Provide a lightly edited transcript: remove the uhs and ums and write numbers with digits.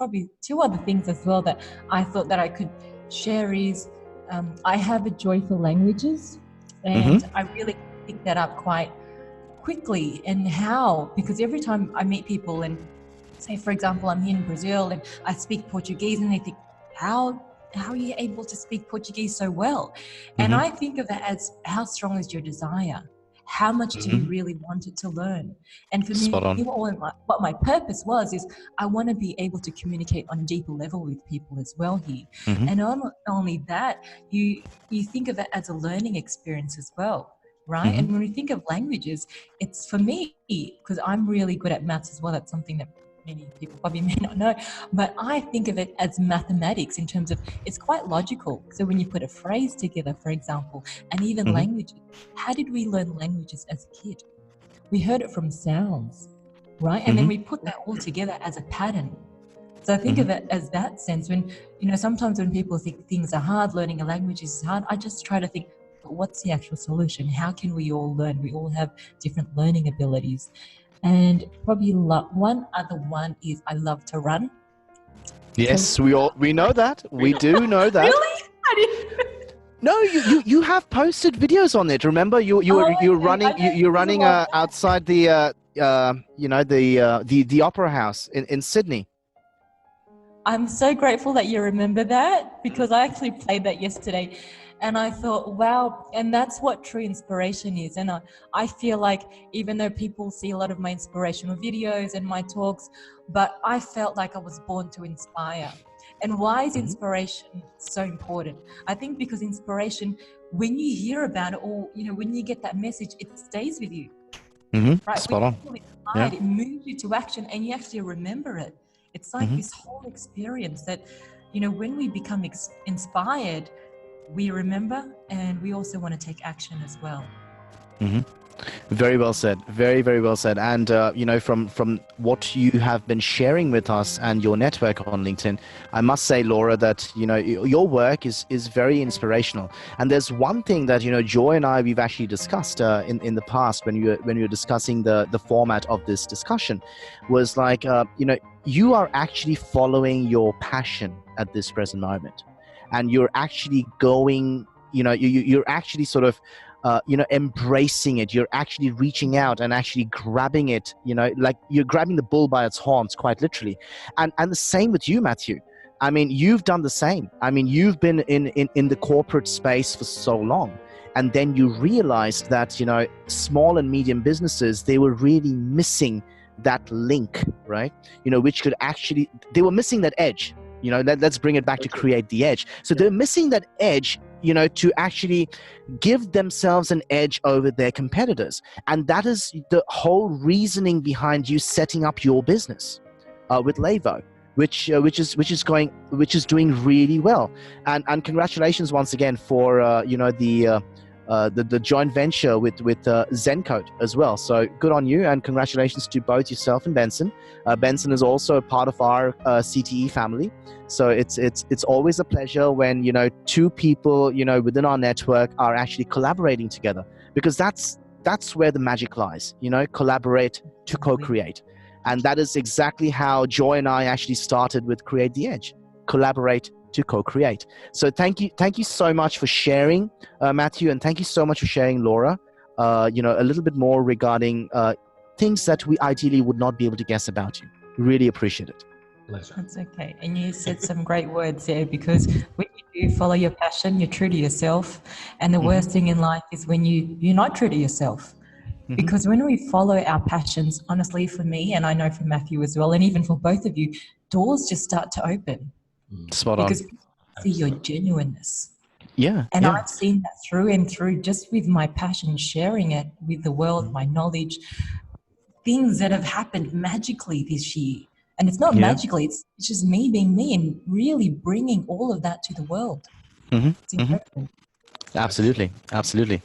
probably two other things as well that I thought that I could share is I have a joy for languages, and I really picked that up quite quickly. And how? Because every time I meet people, and say, for example, I'm here in Brazil and I speak Portuguese, and they think, how are you able to speak Portuguese so well? And I think of it as, how strong is your desire? How much do you really want it to learn? And for Spot on. me, what my purpose was is I want to be able to communicate on a deeper level with people as well here. And not only that, you think of it as a learning experience as well, right? And when we think of languages, it's, for me, because I'm really good at maths as well, that's something that many people probably may not know, but I think of it as mathematics in terms of it's quite logical. So when you put a phrase together, for example, and even languages, how did we learn languages as a kid? We heard it from sounds, right? And then we put that all together as a pattern. So I think of it as that sense. When, sometimes when people think things are hard, learning a language is hard, I just try to think, but what's the actual solution? How can we all learn? We all have different learning abilities. And probably one other one is I love to run. Yes, so, we know that. We do know that. Really? No, you have posted videos on it. Remember, you're running outside the the opera house in Sydney. I'm so grateful that you remember that, because I actually played that yesterday. And I thought, wow, and that's what true inspiration is. And I feel like, even though people see a lot of my inspirational videos and my talks, but I felt like I was born to inspire. And why is inspiration so important? I think because inspiration, when you hear about it, or when you get that message, it stays with you. Right? Spot on. Yeah. It moves you to action, and you actually remember it. It's like this whole experience that, when we become inspired, we remember, and we also want to take action as well. Very well said. Very, very well said. And, from what you have been sharing with us and your network on LinkedIn, I must say, Laura, that, your work is very inspirational. And there's one thing that, Joy and I, we've actually discussed in the past when you were discussing the format of this discussion, was like, you are actually following your passion at this present moment. And you're actually going, you're actually sort of, embracing it. You're actually reaching out and actually grabbing it, like you're grabbing the bull by its horns, quite literally. And the same with you, Matthew. I mean, you've done the same. I mean, you've been in the corporate space for so long. And then you realized that, small and medium businesses, they were really missing that link, right? Which could actually, they were missing that edge. Let's bring it back to create the edge. So they're missing that edge, to actually give themselves an edge over their competitors. And that is the whole reasoning behind you setting up your business with Laevo, which is doing really well. And congratulations once again for the joint venture with Zencode as well. So good on you, and congratulations to both yourself and Benson. Benson is also a part of our CTE family. So it's always a pleasure when two people within our network are actually collaborating together, because that's where the magic lies. Collaborate to co-create, and that is exactly how Joy and I actually started with Create the Edge. Collaborate to co-create. So thank you so much for sharing, Matthew, and thank you so much for sharing, Laura, a little bit more regarding things that we ideally would not be able to guess about you. Really appreciate it. Pleasure. That's okay. And you said some great words there, because when you do follow your passion, you're true to yourself. And the worst thing in life is when you're not true to yourself. Because when we follow our passions, honestly, for me, and I know for Matthew as well, and even for both of you, doors just start to open. Spot on. Because people see your genuineness. Yeah. And I've seen that through and through, just with my passion, sharing it with the world, my knowledge, things that have happened magically this year. And it's not magically, it's just me being me and really bringing all of that to the world. It's incredible. Absolutely. Absolutely.